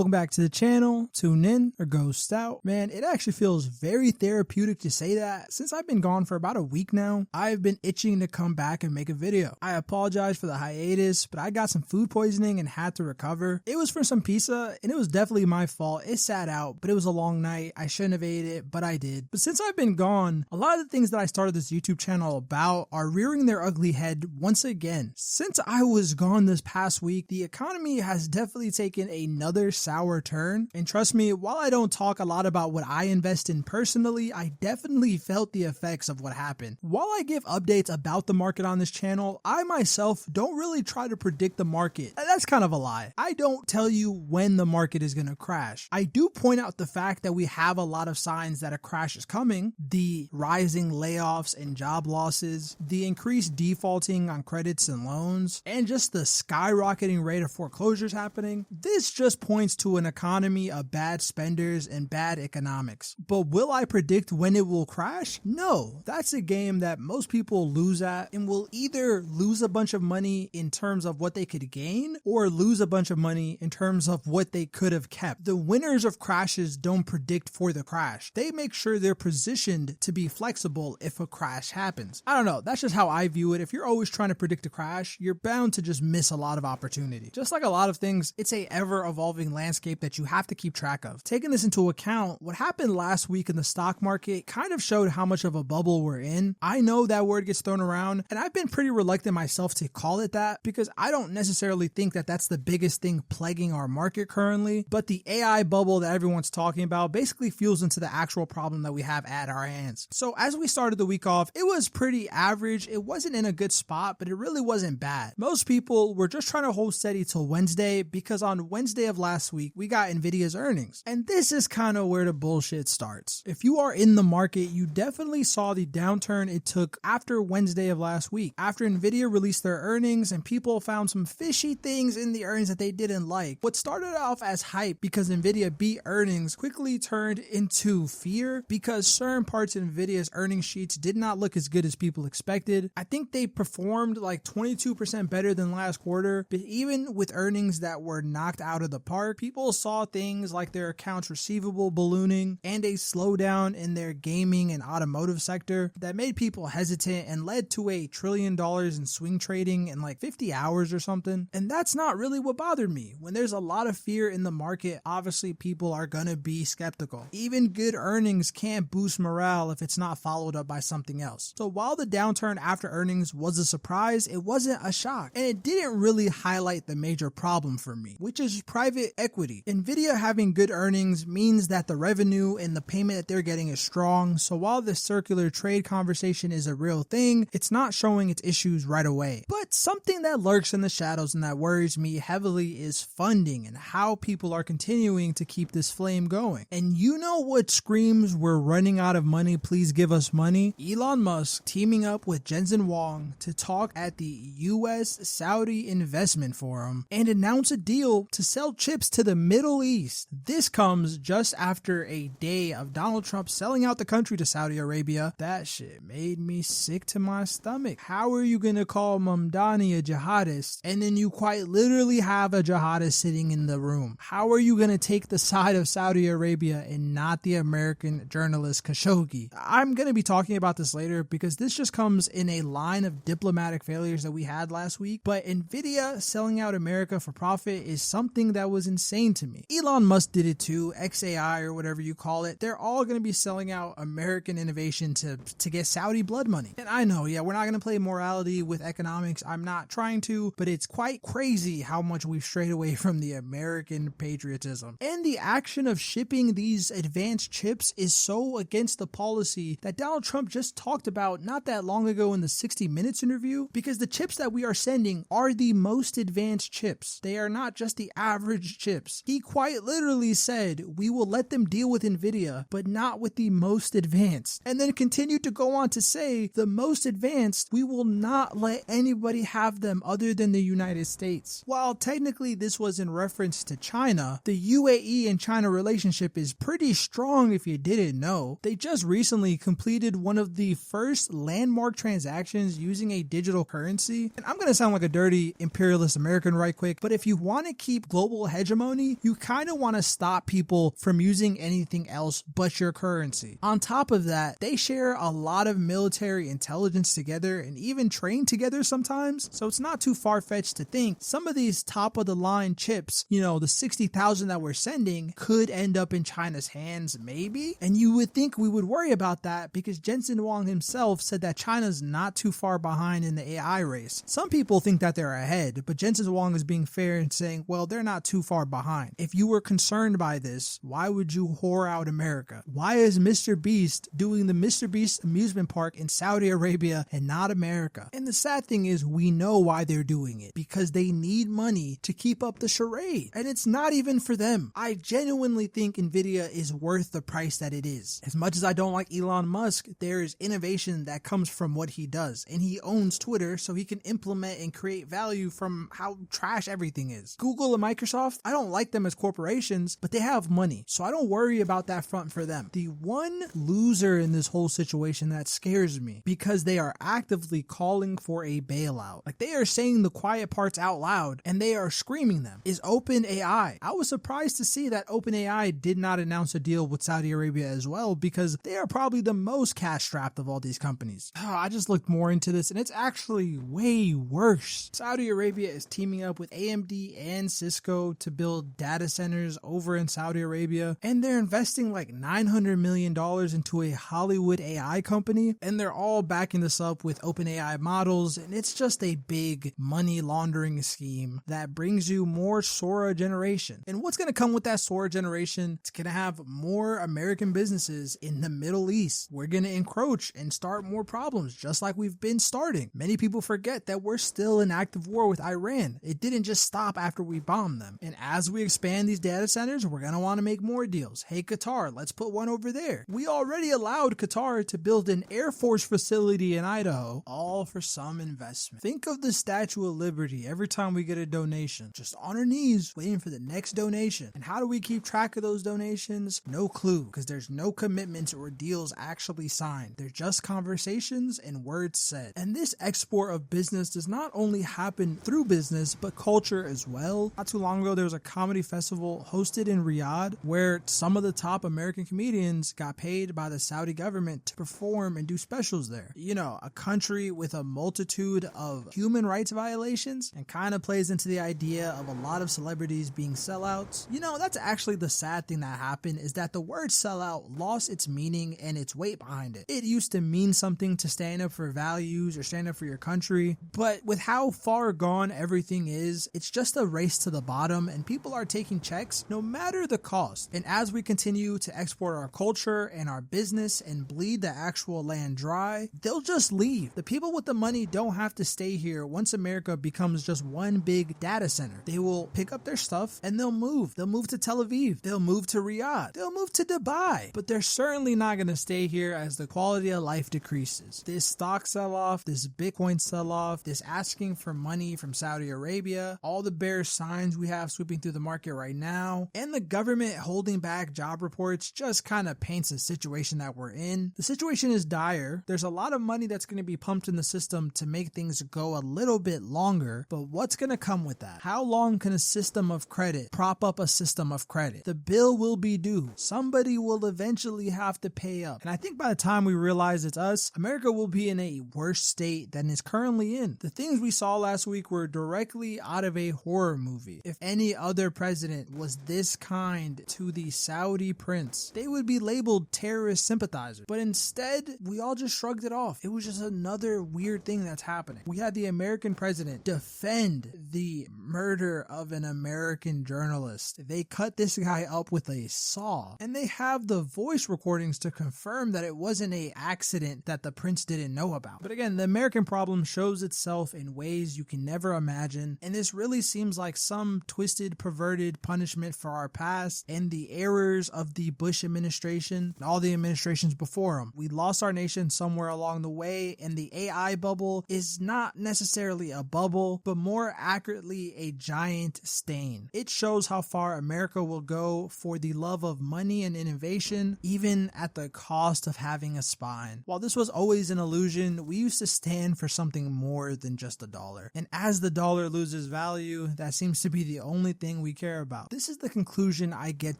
Welcome back to the channel. Tune in or ghost out. Man, it actually feels very therapeutic to say that. Since I've been gone for about a week now, I've been itching to come back and make a video. I apologize for the hiatus, but I got some food poisoning and had to recover. It was from some pizza and it was definitely my fault. It sat out, but it was a long night. I shouldn't have ate it, but I did. But since I've been gone, a lot of the things that I started this YouTube channel about are rearing their ugly head once again. Since I was gone this past week, the economy has definitely taken another sour turn. And trust me, while I don't talk a lot about what I invest in personally, I definitely felt the effects of what happened. While I give updates about the market on this channel, I myself don't really try to predict the market. That's kind of a lie. I don't tell you when the market is going to crash. I do point out the fact that we have a lot of signs that a crash is coming. The rising layoffs and job losses, the increased defaulting on credits and loans, and just the skyrocketing rate of foreclosures happening. This just points to an economy of bad spenders and bad economics. But will I predict when it will crash? No, that's a game that most people lose at and will either lose a bunch of money in terms of what they could gain or lose a bunch of money in terms of what they could have kept. The winners of crashes don't predict for the crash. They make sure they're positioned to be flexible if a crash happens. I don't know, that's just how I view it. If you're always trying to predict a crash, you're bound to just miss a lot of opportunity. Just like a lot of things, it's a ever-evolving landscape that you have to keep track of. Taking this into account, what happened last week in the stock market kind of showed how much of a bubble we're in. I know that word gets thrown around, and I've been pretty reluctant myself to call it that because I don't necessarily think that that's the biggest thing plaguing our market currently, but the AI bubble that everyone's talking about basically fuels into the actual problem that we have at our hands. So as we started the week off, it was pretty average. It wasn't in a good spot, but it really wasn't bad. Most people were just trying to hold steady till Wednesday because on Wednesday of last week, we got Nvidia's earnings. And this is kind of where the bullshit starts. If you are in the market, you definitely saw the downturn it took after Wednesday of last week. After Nvidia released their earnings and people found some fishy things in the earnings that they didn't like. What started off as hype because Nvidia beat earnings quickly turned into fear because certain parts of Nvidia's earnings sheets did not look as good as people expected. I think they performed like 22% better than last quarter, but even with earnings that were knocked out of the park, people saw things like their accounts receivable ballooning and a slowdown in their gaming and automotive sector that made people hesitant and led to $1 trillion in swing trading in like 50 hours or something. And that's not really what bothered me. When there's a lot of fear in the market, obviously people are gonna be skeptical. Even good earnings can't boost morale if it's not followed up by something else. So while the downturn after earnings was a surprise, it wasn't a shock. And it didn't really highlight the major problem for me, which is private equity. Nvidia having good earnings means that the revenue and the payment that they're getting is strong. So while the circular trade conversation is a real thing, it's not showing its issues right away. But something that lurks in the shadows and that worries me heavily is funding and how people are continuing to keep this flame going. And you know what screams we're running out of money, please give us money? Elon Musk teaming up with Jensen Huang to talk at the US Saudi Investment Forum and announce a deal to sell chips to the Middle East. This comes just after a day of Donald Trump selling out the country to Saudi Arabia. That shit made me sick to my stomach. How are you gonna call Mamdani a jihadist and then you quite literally have a jihadist sitting in the room? How are you gonna take the side of Saudi Arabia and not the American journalist Khashoggi? I'm gonna be talking about this later because this just comes in a line of diplomatic failures that we had last week, but Nvidia selling out America for profit is something that was insane to me. Elon Musk did it too, XAI or whatever you call it. They're all going to be selling out American innovation to get Saudi blood money. And I know, yeah, we're not going to play morality with economics. I'm not trying to, but it's quite crazy how much we've strayed away from the American patriotism. And the action of shipping these advanced chips is so against the policy that Donald Trump just talked about not that long ago in the 60 Minutes interview, because the chips that we are sending are the most advanced chips. They are not just the average chips. He quite literally said, we will let them deal with Nvidia, but not with the most advanced. And then continued to go on to say, the most advanced, we will not let anybody have them other than the United States. While technically this was in reference to China, the UAE and China relationship is pretty strong if you didn't know. They just recently completed one of the first landmark transactions using a digital currency. And I'm going to sound like a dirty imperialist American right quick, but if you want to keep global hegemony, money, you kind of want to stop people from using anything else but your currency. On top of that, they share a lot of military intelligence together and even train together sometimes, so it's not too far-fetched to think some of these top-of-the-line chips, the 60,000 that we're sending, could end up in China's hands, maybe? And you would think we would worry about that because Jensen Huang himself said that China's not too far behind in the AI race. Some people think that they're ahead, but Jensen Huang is being fair and saying, well, they're not too far behind. If you were concerned by this, why would you whore out America? Why is Mr. Beast doing the Mr. Beast amusement park in Saudi Arabia and not America? And the sad thing is, we know why they're doing it, because they need money to keep up the charade. And it's not even for them. I genuinely think Nvidia is worth the price that it is. As much as I don't like Elon Musk, there is innovation that comes from what he does. And he owns Twitter, so he can implement and create value from how trash everything is. Google and Microsoft, I don't like them as corporations, but they have money, so I don't worry about that front for them. The one loser in this whole situation that scares me, because they are actively calling for a bailout. Like, they are saying the quiet parts out loud and they are screaming them, is OpenAI. I was surprised to see that OpenAI did not announce a deal with Saudi Arabia as well, because they are probably the most cash strapped of all these companies. I just looked more into this and it's actually way worse. Saudi Arabia is teaming up with AMD and Cisco to build data centers over in Saudi Arabia, and they're investing like $900 million into a Hollywood AI company, and they're all backing this up with OpenAI models, and it's just a big money laundering scheme that brings you more Sora generation. And what's going to come with that Sora generation? It's going to have more American businesses in the Middle East. We're going to encroach and start more problems, just like we've been starting. Many people forget that we're still in active war with Iran. It didn't just stop after we bombed them. And as we expand these data centers, we're going to want to make more deals. Hey, Qatar, let's put one over there. We already allowed Qatar to build an Air Force facility in Idaho, all for some investment. Think of the Statue of Liberty every time we get a donation. Just on our knees, waiting for the next donation. And how do we keep track of those donations? No clue, because there's no commitments or deals actually signed. They're just conversations and words said. And this export of business does not only happen through business, but culture as well. Not too long ago, there was a comedy festival hosted in Riyadh where some of the top American comedians got paid by the Saudi government to perform and do specials there. A country with a multitude of human rights violations, and kind of plays into the idea of a lot of celebrities being sellouts. That's actually the sad thing that happened, is that the word sellout lost its meaning and its weight behind it. It used to mean something to stand up for values or stand up for your country, but with how far gone everything is, it's just a race to the bottom, and people are taking checks no matter the cost. And as we continue to export our culture and our business and bleed the actual land dry, they'll just leave. The people with the money don't have to stay here once America becomes just one big data center. They will pick up their stuff and they'll move. They'll move to Tel Aviv. They'll move to Riyadh. They'll move to Dubai. But they're certainly not going to stay here as the quality of life decreases. This stock sell-off, this Bitcoin sell-off, this asking for money from Saudi Arabia, all the bearish signs we have sweeping through the market right now, and the government holding back job reports just kind of paints the situation that we're in. The situation is dire. There's a lot of money that's going to be pumped in the system to make things go a little bit longer, but what's going to come with that? How long can a system of credit prop up a system of credit? The bill will be due. Somebody will eventually have to pay up. And I think by the time we realize it's us, America will be in a worse state than it's currently in. The things we saw last week were directly out of a horror movie. If any other president was this kind to the Saudi prince, they would be labeled terrorist sympathizers. But instead, we all just shrugged it off. It was just another weird thing that's happening. We had the American president defend the murder of an American journalist. They cut this guy up with a saw, and they have the voice recordings to confirm that it wasn't an accident that the prince didn't know about. But again, the American problem shows itself in ways you can never imagine, and this really seems like some twisted, perverted punishment for our past and the errors of the Bush administration and all the administrations before him. We lost our nation somewhere along the way, and the AI bubble is not necessarily a bubble, but more accurately a giant stain. It shows how far America will go for the love of money and innovation, even at the cost of having a spine. While this was always an illusion, we used to stand for something more than just a dollar. And as the dollar loses value, that seems to be the only thing thing we care about. This is the conclusion I get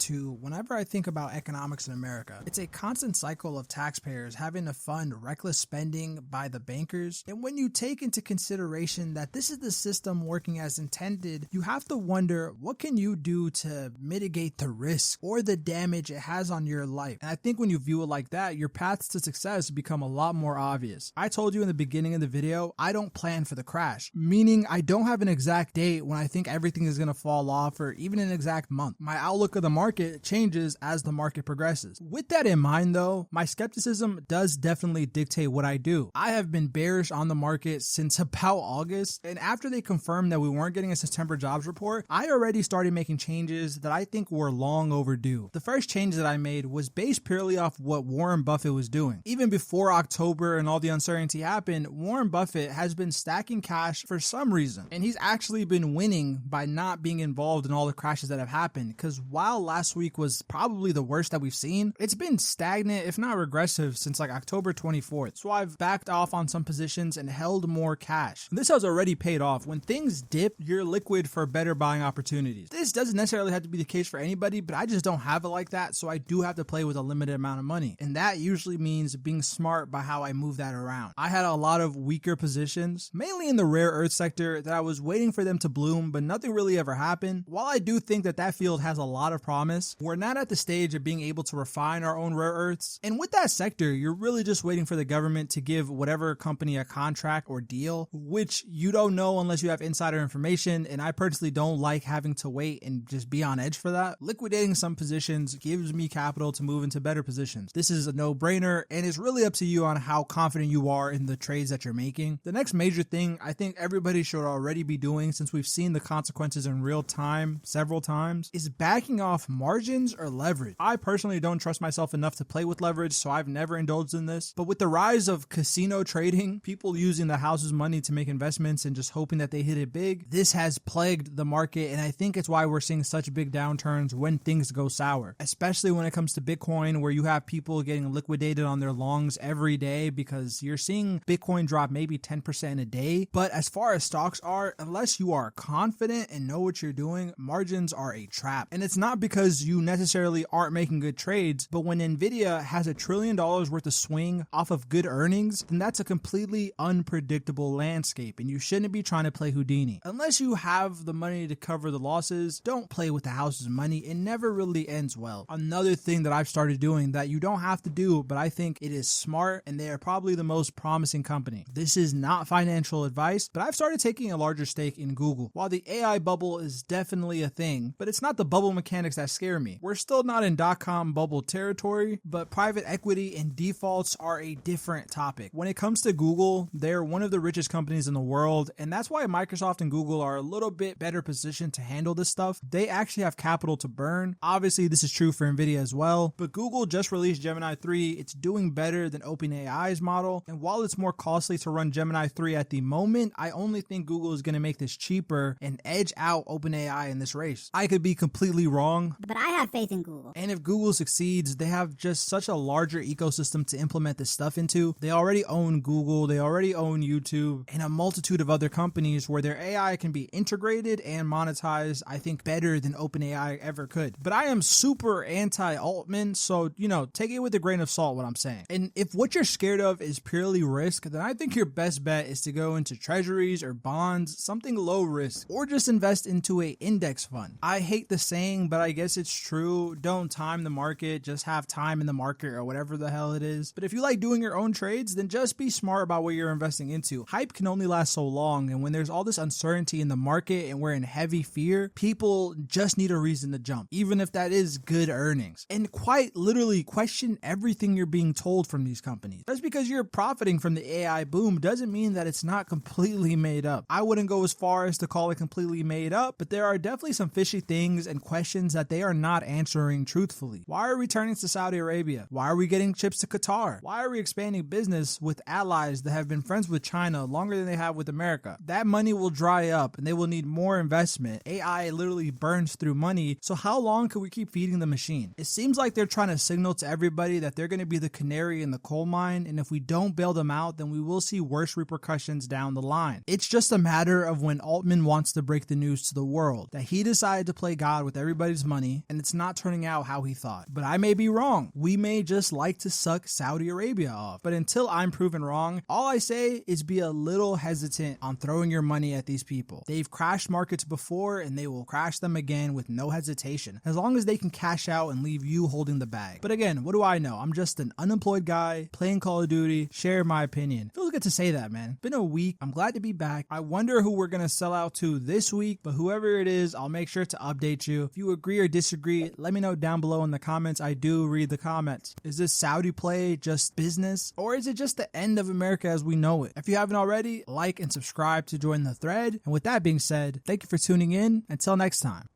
to whenever I think about economics in America. It's a constant cycle of taxpayers having to fund reckless spending by the bankers, and when you take into consideration that this is the system working as intended, you have to wonder, what can you do to mitigate the risk or the damage it has on your life? And I think when you view it like that, your paths to success become a lot more obvious. I told you in the beginning of the video, I don't plan for the crash, meaning I don't have an exact date when I think everything is going to fall off or even an exact month. My outlook of the market changes as the market progresses. With that in mind though, my skepticism does definitely dictate what I do. I have been bearish on the market since about August, and after they confirmed that we weren't getting a September jobs report, I already started making changes that I think were long overdue. The first change that I made was based purely off what Warren Buffett was doing. Even before October and all the uncertainty happened, Warren Buffett has been stacking cash for some reason, and he's actually been winning by not being involved in all the crashes that have happened, because while last week was probably the worst that we've seen, it's been stagnant if not regressive since like October 24th. So I've backed off on some positions and held more cash. This has already paid off. When things dip, you're liquid for better buying opportunities. This doesn't necessarily have to be the case for anybody, but I just don't have it like that, so I do have to play with a limited amount of money, and that usually means being smart by how I move that around. I had a lot of weaker positions, mainly in the rare earth sector, that I was waiting for them to bloom, but nothing really ever happened. While I do think that that field has a lot of promise, we're not at the stage of being able to refine our own rare earths, and with that sector, you're really just waiting for the government to give whatever company a contract or deal, which you don't know unless you have insider information, and I personally don't like having to wait and just be on edge for that. Liquidating some positions gives me capital to move into better positions. This is a no-brainer, and it's really up to you on how confident you are in the trades that you're making. The next major thing I think everybody should already be doing, since we've seen the consequences in real time several times, is backing off margins or leverage. I personally don't trust myself enough to play with leverage, so I've never indulged in this, but with the rise of casino trading, people using the house's money to make investments and just hoping that they hit it big, this has plagued the market, and I think it's why we're seeing such big downturns when things go sour, especially when it comes to Bitcoin, where you have people getting liquidated on their longs every day because you're seeing Bitcoin drop maybe 10% a day. But as far as stocks are, unless you are confident and know what you're doing, margins are a trap. And it's not because you necessarily aren't making good trades, but when Nvidia has $1 trillion worth of swing off of good earnings, then that's a completely unpredictable landscape, and you shouldn't be trying to play Houdini. Unless you have the money to cover the losses, don't play with the house's money. It never really ends well. Another thing that I've started doing that you don't have to do, but I think it is smart, and they are probably the most promising company. This is not financial advice, but I've started taking a larger stake in Google. While the AI bubble is definitely a thing, but it's not the bubble mechanics that scare me. We're still not in dot-com bubble territory, but private equity and defaults are a different topic. When it comes to Google, they're one of the richest companies in the world, and that's why Microsoft and Google are a little bit better positioned to handle this stuff. They actually have capital to burn. Obviously, this is true for Nvidia as well, but Google just released Gemini 3. It's doing better than OpenAI's model, and while it's more costly to run Gemini 3 at the moment, I only think Google is going to make this cheaper and edge out OpenAI in this race. I could be completely wrong, but I have faith in Google. And if Google succeeds, they have just such a larger ecosystem to implement this stuff into. They already own Google, they already own YouTube, and a multitude of other companies where their AI can be integrated and monetized, I think, better than OpenAI ever could. But I am super anti-Altman, so, take it with a grain of salt what I'm saying. And if what you're scared of is purely risk, then I think your best bet is to go into treasuries or bonds, something low risk, or just invest into an index fund. I hate the saying, but I guess it's true. Don't time the market, just have time in the market or whatever the hell it is. But if you like doing your own trades, then just be smart about what you're investing into. Hype can only last so long, and when there's all this uncertainty in the market and we're in heavy fear, people just need a reason to jump, even if that is good earnings. And quite literally question everything you're being told from these companies. Just because you're profiting from the AI boom doesn't mean that it's not completely made up. I wouldn't go as far as to call it completely made up, but there are definitely some fishy things and questions that they are not answering truthfully. Why are we turning to Saudi Arabia? Why are we getting chips to Qatar? Why are we expanding business with allies that have been friends with China longer than they have with America? That money will dry up and they will need more investment. AI literally burns through money, so how long can we keep feeding the machine? It seems like they're trying to signal to everybody that they're going to be the canary in the coal mine, and if we don't bail them out, then we will see worse repercussions down the line. It's just a matter of when Altman wants to break the news to the world. world, that he decided to play God with everybody's money and it's not turning out how he thought. But I may be wrong. We may just like to suck Saudi Arabia off. But until I'm proven wrong, all I say is be a little hesitant on throwing your money at these people. They've crashed markets before and they will crash them again with no hesitation, as long as they can cash out and leave you holding the bag. But again, what do I know? I'm just an unemployed guy playing Call of Duty, share my opinion. Feels good to say that, man. Been a week. I'm glad to be back. I wonder who we're gonna sell out to this week, but whoever it is, I'll make sure to update you. If you agree or disagree, let me know down below in the comments. I do read the comments. Is this Saudi play just business, or is it just the end of America as we know it? If you haven't already, like and subscribe to join the thread. And with that being said, thank you for tuning in. Until next time.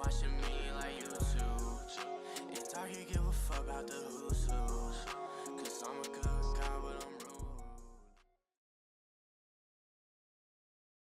Watching me like YouTube. And talk, you give a fuck about the who's who.